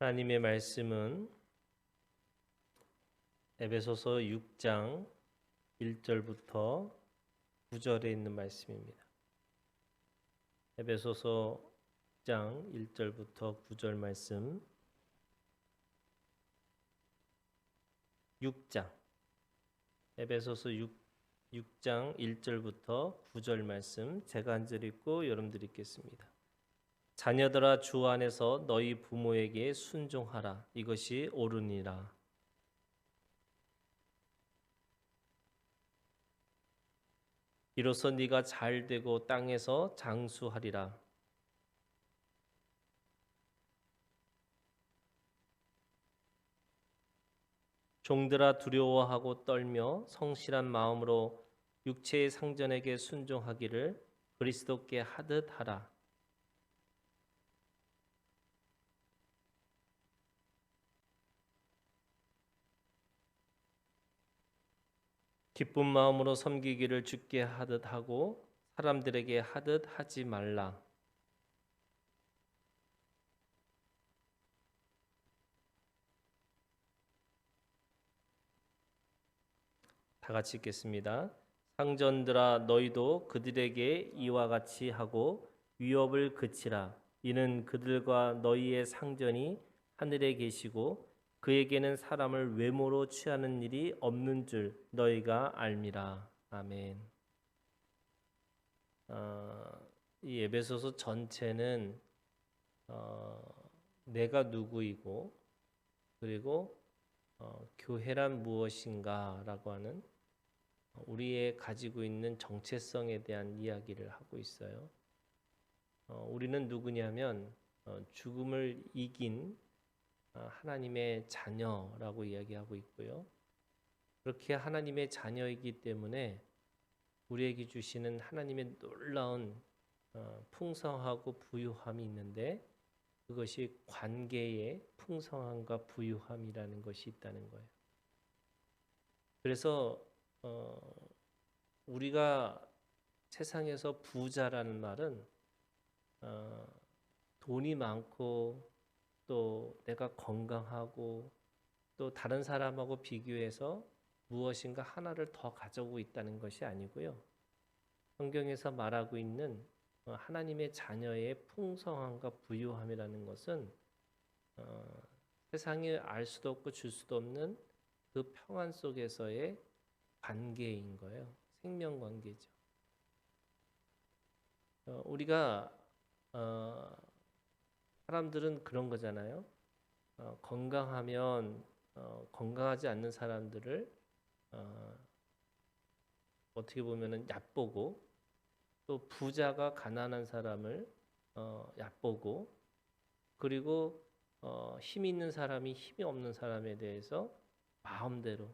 하나님의 말씀은 에베소서 6장 1절부터 9절에 있는 말씀입니다. 에베소서 6장 1절부터 9절 말씀. 6장 에베소서 6장 1절부터 9절 말씀 제가 한 절 읽고 여러분들 읽겠습니다. 자녀들아 주 안에서 너희 부모에게 순종하라. 이것이 옳으니라. 이로써 네가 잘되고 땅에서 장수하리라. 종들아 두려워하고 떨며 성실한 마음으로 육체의 상전에게 순종하기를 그리스도께 하듯 하라. 기쁜 마음으로 섬기기를 주께 하듯 하고 사람들에게 하듯 하지 말라. 다 같이 읽겠습니다. 상전들아 너희도 그들에게 이와 같이 하고 위협을 그치라. 이는 그들과 너희의 상전이 하늘에 계시고 그에게는 사람을 외모로 취하는 일이 없는 줄 너희가 알미라. 아멘. 이 에베소서 전체는 내가 누구이고 그리고 교회란 무엇인가라고 하는 우리의 가지고 있는 정체성에 대한 이야기를 하고 있어요. 우리는 누구냐면 죽음을 이긴 하나님의 자녀라고 이야기하고 있고요. 그렇게 하나님의 자녀이기 때문에 우리에게 주시는 하나님의 놀라운 풍성하고 부유함이 있는데 그것이 관계의 풍성함과 부유함이라는 것이 있다는 거예요. 그래서 우리가 세상에서 부자라는 말은 돈이 많고 또 내가 건강하고 또 다른 사람하고 비교해서 무엇인가 하나를 더 가지고 있다는 것이 아니고요. 성경에서 말하고 있는 하나님의 자녀의 풍성함과 부유함이라는 것은 세상에 알 수도 없고 줄 수도 없는 그 평안 속에서의 관계인 거예요. 생명 관계죠. 우리가 사람들은 그런 거잖아요. 건강하면 건강하지 않는 사람들을 어떻게 보면은 얕보고 또 부자가 가난한 사람을 얕보고 그리고 힘 있는 사람이 힘이 없는 사람에 대해서 마음대로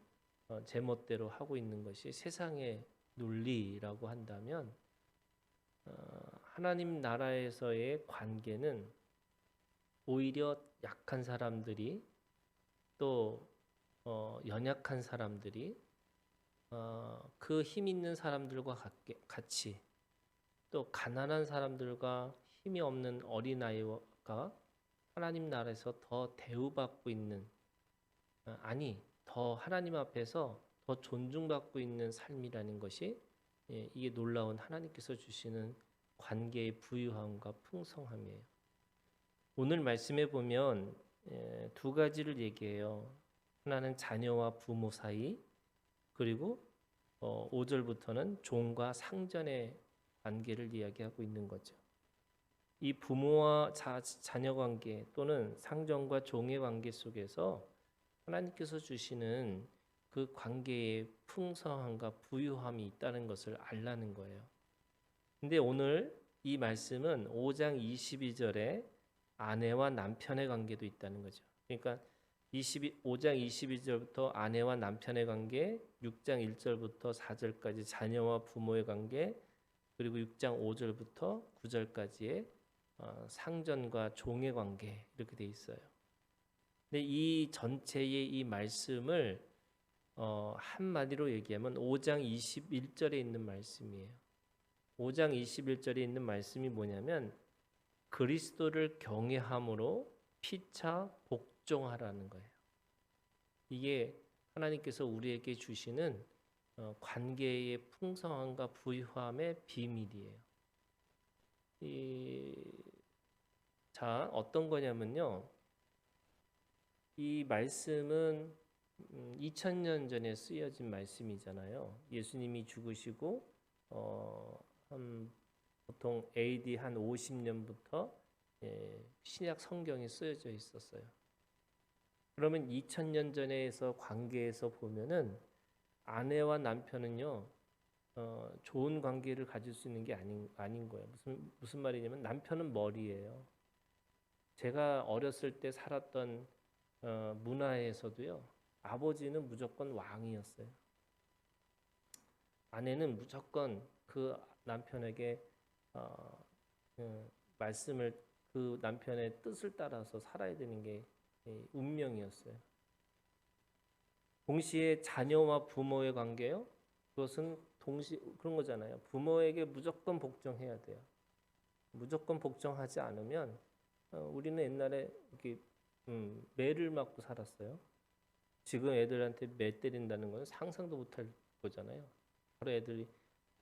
제멋대로 하고 있는 것이 세상의 논리라고 한다면 하나님 나라에서의 관계는 오히려 약한 사람들이 또 연약한 사람들이 그 힘 있는 사람들과 같이 또 가난한 사람들과 힘이 없는 어린아이가 하나님 나라에서 더 대우받고 있는 아니 더 하나님 앞에서 더 존중받고 있는 삶이라는 것이 이게 놀라운 하나님께서 주시는 관계의 부유함과 풍성함이에요. 오늘 말씀에 보면 두 가지를 얘기해요. 하나는 자녀와 부모 사이, 그리고 5절부터는 종과 상전의 관계를 이야기하고 있는 거죠. 이 부모와 자녀 관계 또는 상전과 종의 관계 속에서 하나님께서 주시는 그 관계의 풍성함과 부유함이 있다는 것을 알라는 거예요. 근데 오늘 이 말씀은 5장 22절에 아내와 남편의 관계도 있다는 거죠. 그러니까 5장 22절부터 아내와 남편의 관계, 6장 1절부터 4절까지 자녀와 부모의 관계, 그리고 6장 5절부터 9절까지의 상전과 종의 관계 이렇게 돼 있어요. 근데 이 전체의 이 말씀을 한마디로 얘기하면 5장 21절에 있는 말씀이에요. 5장 21절에 있는 말씀이 뭐냐면 그리스도를 경외함으로 피차 복종하라는 거예요. 이게 하나님께서 우리에게 주시는 관계의 풍성함과 부유함의 비밀이에요. 자, 어떤 거냐면요. 이 말씀은 2000년 전에 쓰여진 말씀이잖아요. 예수님이 죽으시고 보통 AD 한 50년부터 신약 성경이 쓰여져 있었어요. 그러면 2000년 전에서 관계에서 보면은 아내와 남편은요 좋은 관계를 가질 수 있는 게 아닌 거예요. 무슨 말이냐면 남편은 머리예요. 제가 어렸을 때 살았던 문화에서도요 아버지는 무조건 왕이었어요. 아내는 무조건 그 남편에게 말씀을 그 남편의 뜻을 따라서 살아야 되는 게 운명이었어요. 동시에 자녀와 부모의 관계요. 그것은 그런 거잖아요. 부모에게 무조건 복종해야 돼요. 무조건 복종하지 않으면 우리는 옛날에 이렇게 매를 맞고 살았어요. 지금 애들한테 매 때린다는 건 상상도 못할 거잖아요. 바로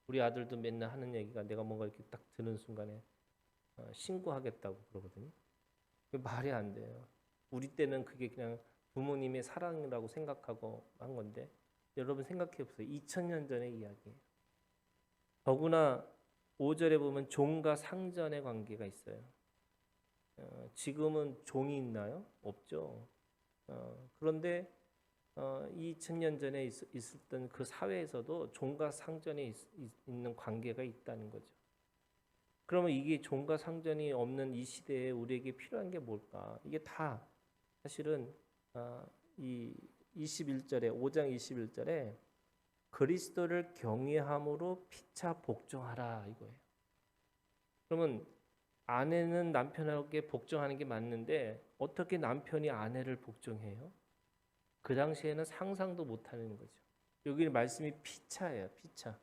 우리 아들도 맨날 하는 얘기가 내가 뭔가 이렇게 딱 드는 순간에 신고하겠다고 그러거든요. 그게 말이 안 돼요. 우리 때는 그게 그냥 부모님의 사랑이라고 생각하고 한 건데 여러분 생각해 보세요. 2000년 전의 이야기예요. 더구나 5절에 보면 종과 상전의 관계가 있어요. 지금은 종이 있나요? 없죠. 그런데 2000년 전에 있었던 그 사회에서도 종과 상전에 있는 관계가 있다는 거죠. 그러면 이게 종과 상전이 없는 이 시대에 우리에게 필요한 게 뭘까? 이게 다 사실은 이 21절에 5장 21절에 그리스도를 경외함으로 피차 복종하라 이거예요. 그러면 아내는 남편에게 복종하는 게 맞는데 어떻게 남편이 아내를 복종해요? 그 당시에는 상상도 못하는 거죠. 여기 말씀이 피차예요. 피차.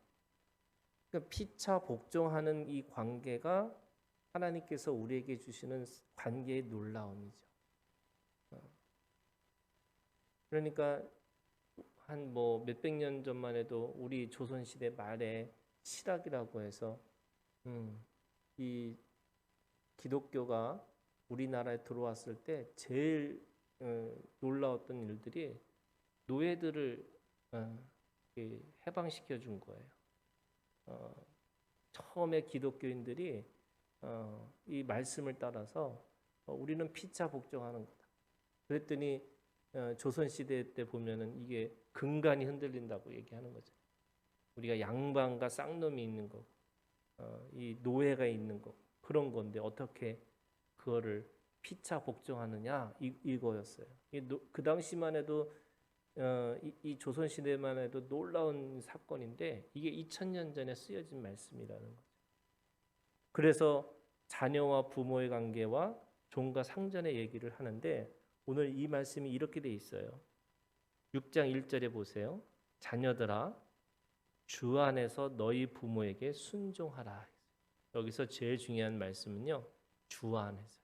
그러니까 피차 복종하는 이 관계가 하나님께서 우리에게 주시는 관계의 놀라움이죠. 그러니까 한 뭐 몇백 년 전만 해도 우리 조선시대 말에 실학이라고 해서 이 기독교가 우리나라에 들어왔을 때 제일 놀라웠던 일들이 노예들을 해방시켜 준 거예요. 처음에 기독교인들이 이 말씀을 따라서 우리는 피차 복종하는 거다. 그랬더니 조선시대 때 보면은 이게 근간이 흔들린다고 얘기하는 거죠. 우리가 양반과 쌍놈이 있는 거, 이 노예가 있는 거 그런 건데 어떻게 그거를 피차 복종하느냐 이거였어요. 그 당시만 해도 이 조선 시대만 해도 놀라운 사건인데 이게 2000년 전에 쓰여진 말씀이라는 거죠. 그래서 자녀와 부모의 관계와 종과 상전의 얘기를 하는데 오늘 이 말씀이 이렇게 돼 있어요. 6장 1절에 보세요. 자녀들아 주 안에서 너희 부모에게 순종하라. 여기서 제일 중요한 말씀은요. 주 안에서.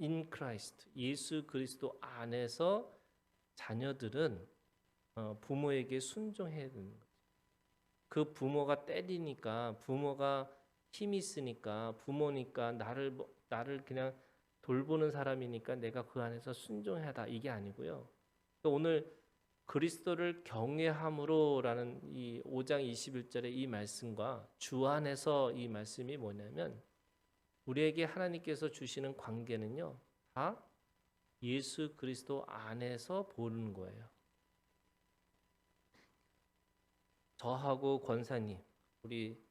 In Christ. 예수 그리스도 안에서 자녀들은 부모에게 순종해야 되는 거죠. 그 부모가 때리니까 부모가 힘이 있으니까 부모니까 나를 그냥 돌보는 사람이니까 내가 그 안에서 순종하다 이게 아니고요. 오늘 그리스도를 경외함으로라는 이 5장 21절의 이 말씀과 주 안에서 이 말씀이 뭐냐면 우리에게 하나님께서 주시는 관계는요. 다 예수 그리스도 안에서 보는 거예요. 저하고 권사님, 우리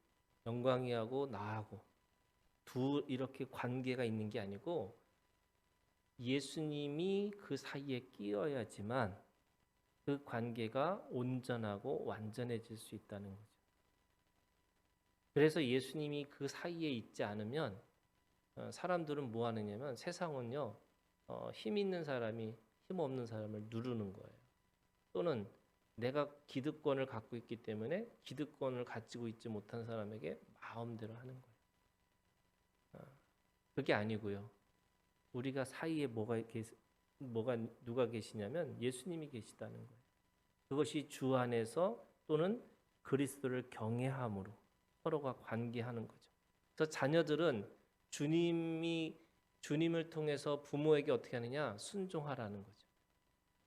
영광이하고 나하고 이렇게 관계가 있는 게 아니고 예수님이 그 사이에 끼어야지만 그 관계가 온전하고 완전해질 수 있다는 거죠. 그래서 예수님이 그 사이에 있지 않으면 사람들은 뭐 하느냐면 세상은요 힘 있는 사람이 힘 없는 사람을 누르는 거예요. 또는 내가 기득권을 갖고 있기 때문에 기득권을 가지고 있지 못한 사람에게 마음대로 하는 거예요. 그게 아니고요. 우리가 사이에 뭐가 누가 계시냐면 예수님이 계시다는 거예요. 그것이 주 안에서 또는 그리스도를 경외함으로 서로가 관계하는 거죠. 그래서 자녀들은 주님을 통해서 부모에게 어떻게 하느냐? 순종하라는 거죠.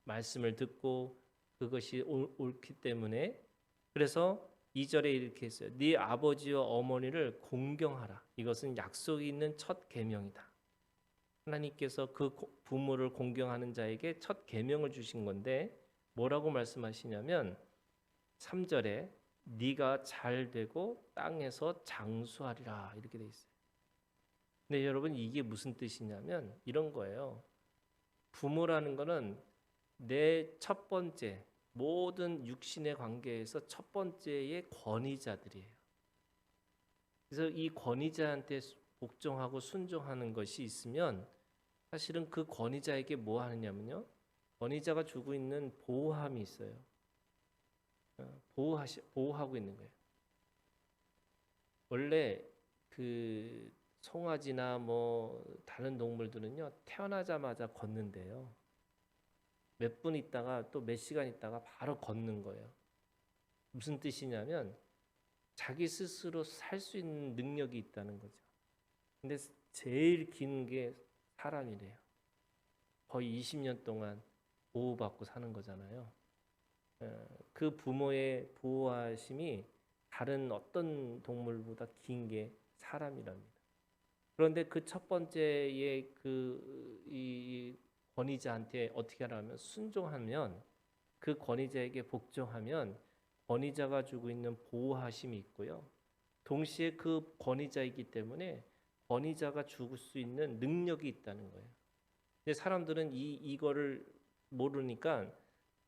말씀을 듣고 그것이 옳기 때문에. 그래서 2절에 이렇게 했어요. 네 아버지와 어머니를 공경하라. 이것은 약속이 있는 첫 계명이다. 하나님께서 그 부모를 공경하는 자에게 첫 계명을 주신 건데 뭐라고 말씀하시냐면 3절에 네가 잘 되고 땅에서 장수하리라 이렇게 돼 있어요. 근데 여러분 이게 무슨 뜻이냐면 이런 거예요. 부모라는 거는 내 첫 번째 모든 육신의 관계에서 첫 번째의 권위자들이에요. 그래서 이 권위자한테 복종하고 순종하는 것이 있으면 사실은 그 권위자에게 뭐 하느냐면요. 권위자가 주고 있는 보호함이 있어요. 보호하고 있는 거예요. 원래 그 송아지나 뭐 다른 동물들은요 태어나자마자 걷는데요. 몇 분 있다가 또 몇 시간 있다가 바로 걷는 거예요. 무슨 뜻이냐면 자기 스스로 살 수 있는 능력이 있다는 거죠. 근데 제일 긴 게 사람이래요. 거의 20년 동안 보호받고 사는 거잖아요. 그 부모의 보호하심이 다른 어떤 동물보다 긴 게 사람이랍니다. 그런데 그 첫 번째의 이 권위자한테 어떻게 하라면 순종하면 그 권위자에게 복종하면 권위자가 주고 있는 보호하심이 있고요. 동시에 그 권위자이기 때문에 권위자가 주고 수 있는 능력이 있다는 거예요. 근데 사람들은 이거를 모르니까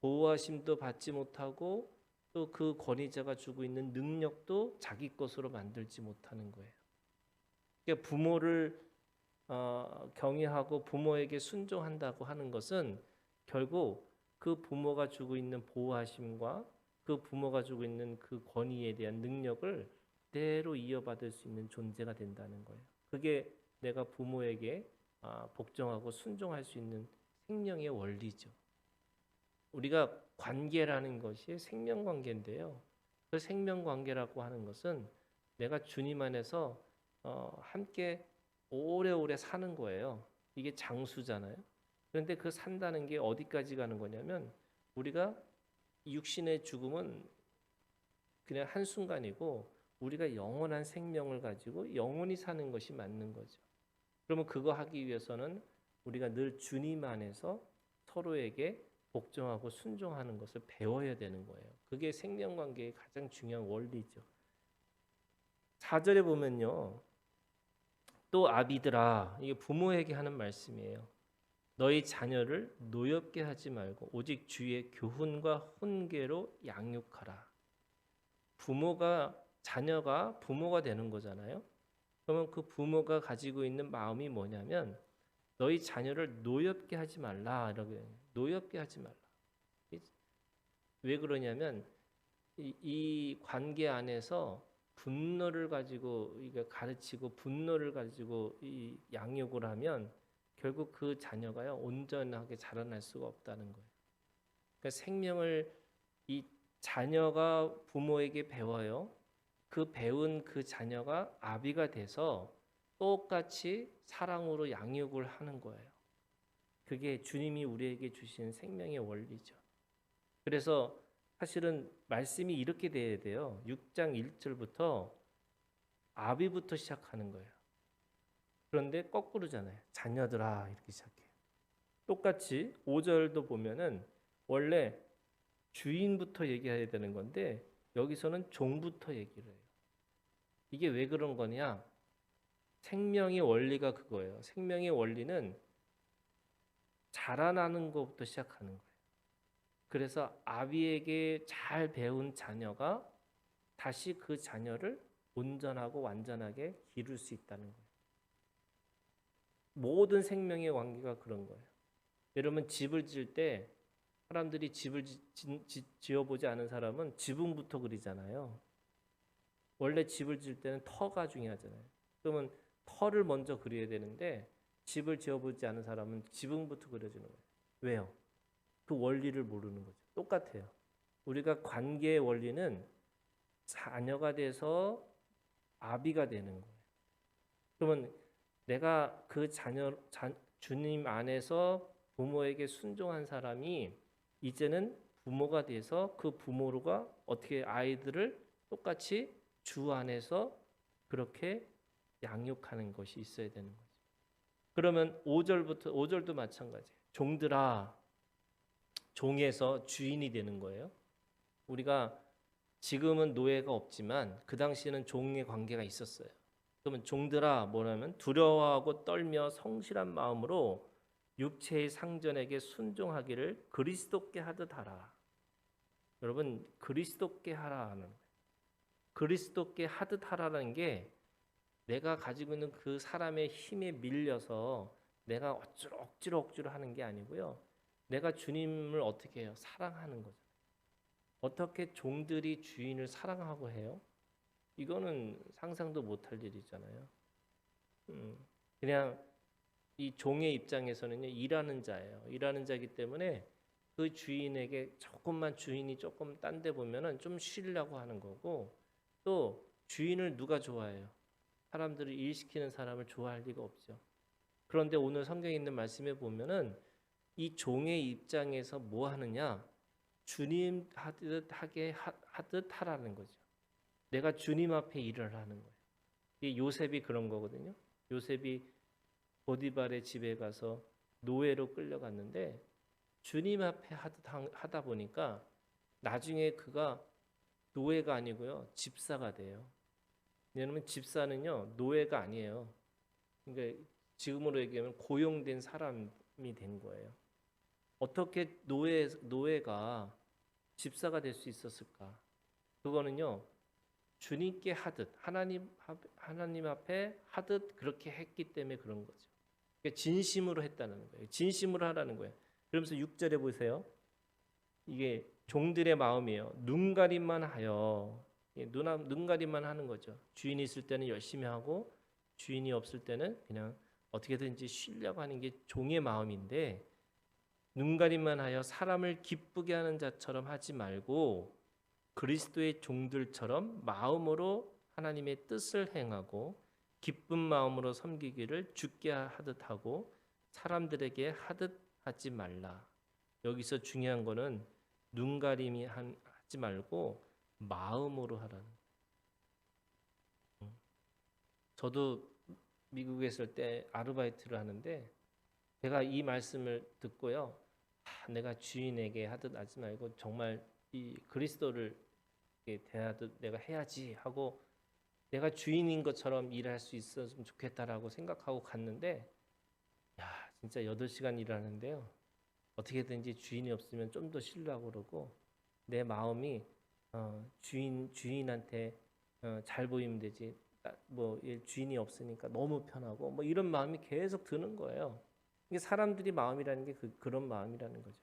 보호하심도 받지 못하고 또 그 권위자가 주고 있는 능력도 자기 것으로 만들지 못하는 거예요. 그러니까 부모를 경외하고 부모에게 순종한다고 하는 것은 결국 그 부모가 주고 있는 보호하심과 그 부모가 주고 있는 그 권위에 대한 능력을 그대로 이어받을 수 있는 존재가 된다는 거예요. 그게 내가 부모에게 복종하고 순종할 수 있는 생명의 원리죠. 우리가 관계라는 것이 생명관계인데요. 그 생명관계라고 하는 것은 내가 주님 안에서 함께 오래오래 사는 거예요. 이게 장수잖아요. 그런데 그 산다는 게 어디까지 가는 거냐면 우리가 육신의 죽음은 그냥 한순간이고 우리가 영원한 생명을 가지고 영원히 사는 것이 맞는 거죠. 그러면 그거 하기 위해서는 우리가 늘 주님 안에서 서로에게 복종하고 순종하는 것을 배워야 되는 거예요. 그게 생명관계의 가장 중요한 원리죠. 4절에 보면요. 또 아비들아, 이게 부모에게 하는 말씀이에요. 너희 자녀를 노엽게 하지 말고 오직 주의 교훈과 훈계로 양육하라. 자녀가 부모가 되는 거잖아요. 그러면 그 부모가 가지고 있는 마음이 뭐냐면 너희 자녀를 노엽게 하지 말라. 이렇게 노엽게 하지 말라. 왜 그러냐면 이 관계 안에서 분노를 가지고 이게 가르치고 분노를 가지고 이 양육을 하면 결국 그 자녀가요 온전하게 자라날 수가 없다는 거예요. 그러니까 생명을 이 자녀가 부모에게 배워요. 그 배운 그 자녀가 아비가 돼서 똑같이 사랑으로 양육을 하는 거예요. 그게 주님이 우리에게 주신 생명의 원리죠. 그래서 사실은 말씀이 이렇게 돼야 돼요. 6장 1절부터 아비부터 시작하는 거예요. 그런데 거꾸로잖아요. 자녀들아 이렇게 시작해요. 똑같이 5절도 보면은 원래 주인부터 얘기해야 되는 건데 여기서는 종부터 얘기를 해요. 이게 왜 그런 거냐? 생명의 원리가 그거예요. 생명의 원리는 자라나는 것부터 시작하는 거예요. 그래서 아비에게 잘 배운 자녀가 다시 그 자녀를 온전하고 완전하게 기를 수 있다는 거예요. 모든 생명의 관계가 그런 거예요. 여러분 집을 지을 때 사람들이 집을 지어보지 않은 사람은 지붕부터 그리잖아요. 원래 집을 지을 때는 터가 중요하잖아요. 그러면 터를 먼저 그려야 되는데 집을 지어보지 않은 사람은 지붕부터 그려주는 거예요. 왜요? 그 원리를 모르는 거죠. 똑같아요. 우리가 관계의 원리는 자녀가 돼서 아비가 되는 거예요. 그러면 내가 그 주님 안에서 부모에게 순종한 사람이 이제는 부모가 돼서 그 부모가 어떻게 아이들을 똑같이 주 안에서 그렇게 양육하는 것이 있어야 되는 거죠. 그러면 5절도 마찬가지예요. 종들아, 종에서 주인이 되는 거예요. 우리가 지금은 노예가 없지만 그 당시에는 종의 관계가 있었어요. 그러면 종들아 뭐냐면 두려워하고 떨며 성실한 마음으로 육체의 상전에게 순종하기를 그리스도께 하듯 하라. 여러분 그리스도께 하라 하는 거예요. 그리스도께 하듯 하라는 게 내가 가지고 있는 그 사람의 힘에 밀려서 내가 억지로 하는 게 아니고요. 내가 주님을 어떻게 해요? 사랑하는 거죠. 어떻게 종들이 주인을 사랑하고 해요? 이거는 상상도 못할 일이잖아요. 그냥 이 종의 입장에서는요, 일하는 자예요. 일하는 자이기 때문에 그 주인에게 주인이 조금 딴 데 보면은 좀 쉬려고 하는 거고, 또 주인을 누가 좋아해요? 사람들을 일시키는 사람을 좋아할 리가 없죠. 그런데 오늘 성경에 있는 말씀에 보면은 이 종의 입장에서 뭐 하느냐? 주님 하듯 하라는 거죠. 내가 주님 앞에 일을 하는 거예요. 이 요셉이 그런 거거든요. 요셉이 보디발의 집에 가서 노예로 끌려갔는데 주님 앞에 하다 보니까 나중에 그가 노예가 아니고요. 집사가 돼요. 왜냐하면 집사는요. 노예가 아니에요. 그러니까 지금으로 얘기하면 고용된 사람이 된 거예요. 어떻게 노예가 집사가 될 수 있었을까? 그거는요. 주님께 하듯 하나님 앞에 하듯 그렇게 했기 때문에 그런 거죠. 그러니까 진심으로 했다는 거예요. 진심으로 하라는 거예요. 그러면서 6절에 보세요. 이게 종들의 마음이에요. 눈가림만 하여 눈가림만 하는 거죠. 주인이 있을 때는 열심히 하고 주인이 없을 때는 그냥 어떻게든지 쉬려고 하는 게 종의 마음인데 눈가림만 하여 사람을 기쁘게 하는 자처럼 하지 말고 그리스도의 종들처럼 마음으로 하나님의 뜻을 행하고 기쁜 마음으로 섬기기를 주께 하듯 하고 사람들에게 하듯 하지 말라. 여기서 중요한 거는 눈가림이 하지 말고 마음으로 하라는 거예요. 저도 미국에 있을 때 아르바이트를 하는데 제가 이 말씀을 듣고요. 내가 주인에게 하듯 하지 말고 정말 이 그리스도를 대하듯 내가 해야지 하고 내가 주인인 것처럼 일할 수 있었으면 좋겠다라고 생각하고 갔는데 진짜 8시간 일하는데요. 어떻게든지 주인이 없으면 좀 더 쉬려고 그러고 내 마음이 주인한테 잘 보이면 되지 뭐 주인이 없으니까 너무 편하고 뭐 이런 마음이 계속 드는 거예요. 이게 사람들이 마음이라는 게 그런 마음이라는 거죠.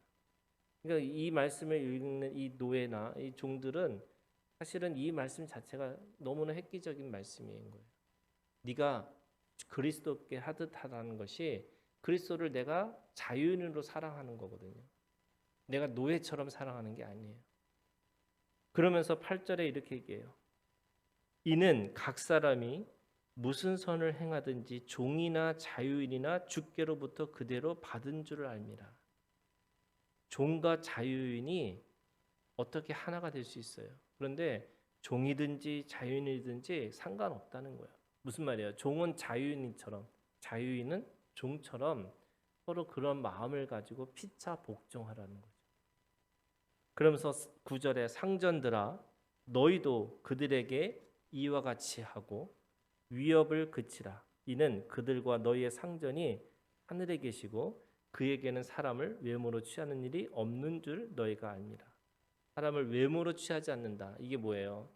그러니까 이 말씀을 읽는 이 노예나 이 종들은 사실은 이 말씀 자체가 너무나 획기적인 말씀인 거예요. 네가 그리스도께 하듯 하라는 것이 그리스도를 내가 자유인으로 사랑하는 거거든요. 내가 노예처럼 사랑하는 게 아니에요. 그러면서 8절에 이렇게 얘기해요. 이는 각 사람이 무슨 선을 행하든지 종이나 자유인이나 주께로부터 그대로 받은 줄을 알미라. 종과 자유인이 어떻게 하나가 될 수 있어요. 그런데 종이든지 자유인이든지 상관없다는 거예요. 무슨 말이에요? 종은 자유인처럼 자유인은 종처럼 서로 그런 마음을 가지고 피차 복종하라는 거죠. 그러면서 9절에 상전들아 너희도 그들에게 이와 같이 하고 위협을 그치라. 이는 그들과 너희의 상전이 하늘에 계시고 그에게는 사람을 외모로 취하는 일이 없는 줄 너희가 압니다. 사람을 외모로 취하지 않는다. 이게 뭐예요?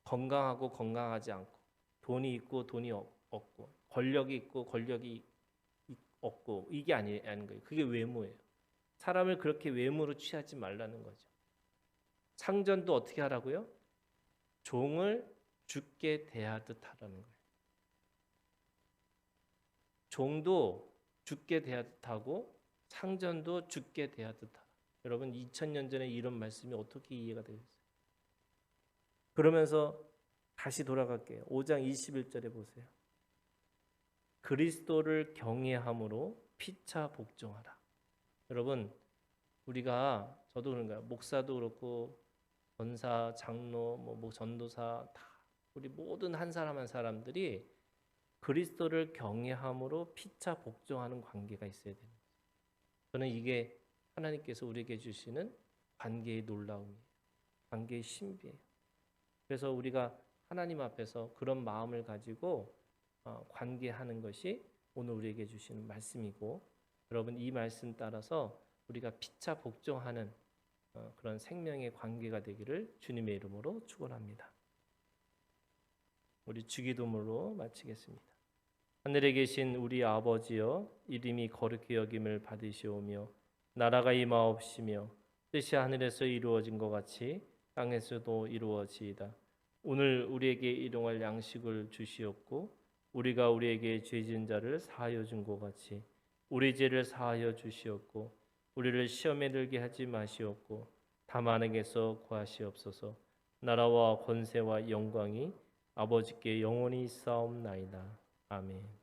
건강하고 건강하지 않고 돈이 있고 돈이 없고 권력이 있고 권력이 없고 이게 아닌 거예요. 그게 외모예요. 사람을 그렇게 외모로 취하지 말라는 거죠. 상전도 어떻게 하라고요? 종을 주께 대하듯 하라는 거예요. 종도 죽게 대하듯하고 상전도 죽게 대하듯하라. 여러분 2000년 전에 이런 말씀이 어떻게 이해가 되겠어요? 그러면서 다시 돌아갈게요. 5장 21절에 보세요. 그리스도를 경외함으로 피차 복종하라. 여러분 우리가 저도 그런가요? 목사도 그렇고 권사, 장로, 뭐 전도사 다 우리 모든 한 사람 한 사람들이 그리스도를 경외함으로 피차 복종하는 관계가 있어야 됩니다. 저는 이게 하나님께서 우리에게 주시는 관계의 놀라움이에요. 관계의 신비예요. 그래서 우리가 하나님 앞에서 그런 마음을 가지고 관계하는 것이 오늘 우리에게 주시는 말씀이고, 여러분 이 말씀 따라서 우리가 피차 복종하는 그런 생명의 관계가 되기를 주님의 이름으로 축원합니다. 우리 주기도문으로 마치겠습니다. 하늘에 계신 우리 아버지여, 이름이 거룩히 여김을 받으시오며 나라가 임하옵시며 뜻이 하늘에서 이루어진 것 같이 땅에서도 이루어지이다. 오늘 우리에게 일용할 양식을 주시옵고 우리가 우리에게 죄진 자를 사하여 준 것 같이 우리 죄를 사하여 주시옵고 우리를 시험에 들게 하지 마시옵고 다만 악에서 구하시옵소서. 나라와 권세와 영광이 아버지께 영원히 있사옵나이다. 아멘.